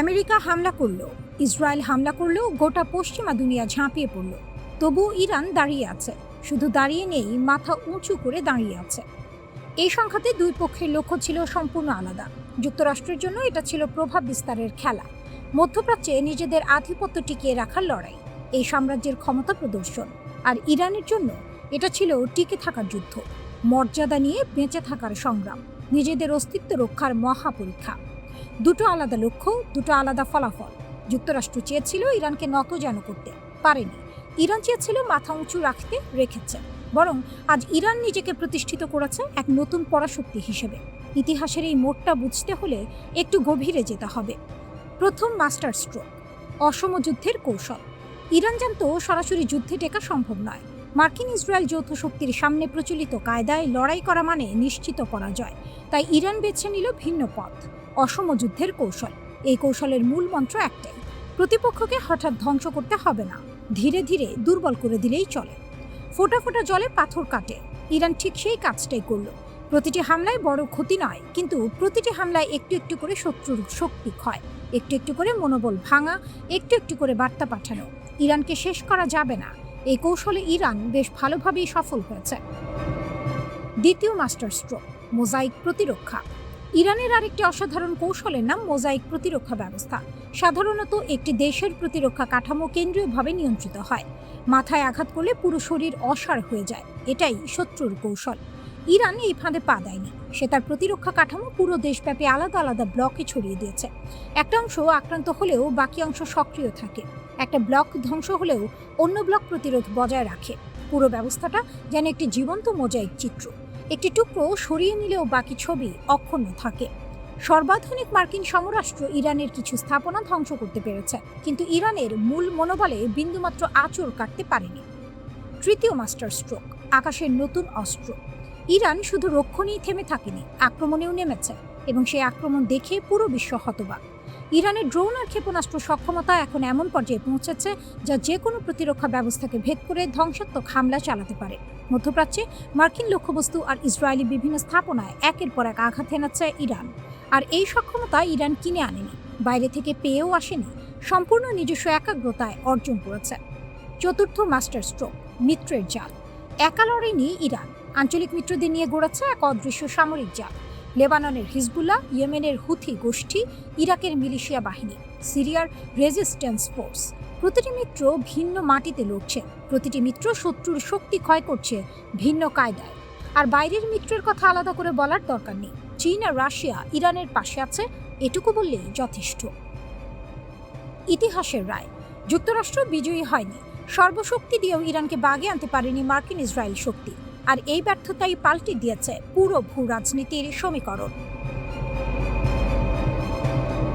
America হামলা করলো, Israel হামলা করলো, গোটা পশ্চিমা দুনিয়া ঝাঁপিয়ে পড়লো, তবুও ইরান দাঁড়িয়ে আছে। শুধু দাঁড়িয়ে নেই, মাথা উঁচু করে দাঁড়িয়ে আছে। এই সংঘাতে দুই পক্ষের লক্ষ্য ছিল সম্পূর্ণ আলাদা। যুক্তরাষ্ট্রের জন্য এটা ছিল প্রভাব বিস্তারের খেলা, মধ্যপ্রাচ্যে নিজেদের আধিপত্য টিকিয়ে রাখার লড়াই, এই সাম্রাজ্যের ক্ষমতা প্রদর্শন। আর ইরানের জন্য এটা ছিল টিকে থাকার যুদ্ধ, মর্যাদা নিয়ে বেঁচে থাকার সংগ্রাম, নিজেদের অস্তিত্ব রক্ষার মহাপরীক্ষা। দুটো আলাদা লক্ষ্য, দুটো আলাদা ফলাফল। যুক্তরাষ্ট্র চেয়েছিল ইরানকে নতজানু করতে, পারেনি। ইরান চেয়েছিল মাথা উঁচু রেখেছে। বরং আজ ইরান নিজেকে প্রতিষ্ঠিত করেছে এক নতুন পরাশক্তি হিসেবে। ইতিহাসের এই মোড়টা বুঝতে হলে একটু গভীরে যেতে হবে। প্রথম মাস্টার স্ট্রোক, অসম যুদ্ধের কৌশল। ইরান জানতো সরাসরি যুদ্ধে টেকা সম্ভব নয়। মার্কিন ইসরায়েল যৌথ শক্তির সামনে প্রচলিত কায়দায় লড়াই করা মানে নিশ্চিত পরাজয়। তাই ইরান বেছে নিল ভিন্ন পথ, অসম যুদ্ধের কৌশল। এই কৌশলের মূল মন্ত্র একটাই: প্রতিপক্ষকে হঠাৎ ধ্বংস করতে হবে না, ধীরে ধীরে দুর্বল করে দিলেই চলে। ফোঁটা ফোঁটা জলে পাথর কাটে। ইরান ঠিক সেই কাজটাই করল। প্রতিটি হামলায় বড় ক্ষতি নয়, কিন্তু প্রতিটি হামলায় একটু একটু করে শত্রুর শক্তি ক্ষয়, একটু একটু করে মনোবল ভাঙা, একটু একটু করে বার্তা পাঠানো, ইরানকে শেষ করা যাবে না। এই কৌশলে ইরান বেশ ভালোভাবেই সফল হয়েছে। দ্বিতীয় মাস্টার স্ট্রোক, মোজাইক প্রতিরক্ষা। ইরানের আরেকটি অসাধারণ কৌশলের নাম মোজাইক প্রতিরক্ষা ব্যবস্থা। সাধারণত একটি দেশের প্রতিরক্ষা কাঠামো কেন্দ্রীয়ভাবে নিয়ন্ত্রিত হয়। মাথায় আঘাত করলে পুরো শরীর অসাড় হয়ে যায়, এটাই শত্রুর কৌশল। ইরান এই ফাঁদে পা দেয়নি। সে তার প্রতিরক্ষা কাঠামো পুরো দেশব্যাপী আলাদা আলাদা ব্লকে ছড়িয়ে দিয়েছে। একটা অংশ আক্রান্ত হলেও বাকি অংশ সক্রিয় থাকে। একটা ব্লক ধ্বংস হলেও অন্য ব্লক প্রতিরোধ বজায় রাখে। পুরো ব্যবস্থাটা যেন একটি জীবন্ত মোজাইক চিত্র। একটি টুকরো সরিয়ে নিলেও বাকি ছবি অক্ষুণ্ণ থাকে। সর্বাধুনিক মার্কিন সমরাষ্ট্র ইরানের কিছু স্থাপনা ধ্বংস করতে পেরেছে, কিন্তু ইরানের মূল মনোবলে বিন্দুমাত্র আঁচড় কাটতে পারেনি। তৃতীয় মাস্টার স্ট্রোক, আকাশের নতুন অস্ত্র। ইরান শুধু রক্ষণেই থেমে থাকেনি, আক্রমণেও নেমেছে, এবং সেই আক্রমণ দেখে পুরো বিশ্ব হতবাক। ইরানের ড্রোন আর ক্ষেপণাস্ত্র সক্ষমতা এখন এমন পর্যায়ে পৌঁছেছে যা যে কোনো প্রতিরক্ষা ব্যবস্থাকে ভেদ করে ধ্বংসাত্মক হামলা চালাতে পারে। মধ্যপ্রাচ্যে মার্কিন লক্ষ্যবস্তু আর ইসরায়েলি বিভিন্ন স্থাপনায় একের পর এক আঘাত হেনাচ্ছে ইরান। আর এই সক্ষমতা ইরান কিনে আনেনি, বাইরে থেকে পেয়েও আসেনি, সম্পূর্ণ নিজস্ব একাগ্রতায় অর্জন করেছে। চতুর্থ মাস্টার স্ট্রোক, মিত্রের জাল। একা লড়েনি ইরান, আঞ্চলিক মিত্রদের নিয়ে গড়েছে এক অদৃশ্য সামরিক জাল। লেবাননের হিজবুল্লাহ, ইয়েমেনের হুথি গোষ্ঠী, ইরাকের মিলিশিয়া বাহিনী, সিরিয়ার রেজিস্ট্যান্স ফোর্স। প্রতিটি মিত্র ভিন্ন মাটিতে লড়ছে, প্রতিটি মিত্র শত্রুর শক্তি ক্ষয় করছে ভিন্ন কায়দায়। আর বাইরের মিত্রের কথা আলাদা করে বলার দরকার নেই। চীন আর রাশিয়া ইরানের পাশে আছে, এটুকু বললেই যথেষ্ট। ইতিহাসের রায়, যুক্তরাষ্ট্র বিজয়ী হয়নি। সর্বশক্তি দিয়েও ইরানকে বাগে আনতে পারেনি মার্কিন ইসরায়েল শক্তি। আর এই ব্যর্থতাই পাল্টে দিয়েছে পুরো ভূ রাজনীতির সমীকরণ।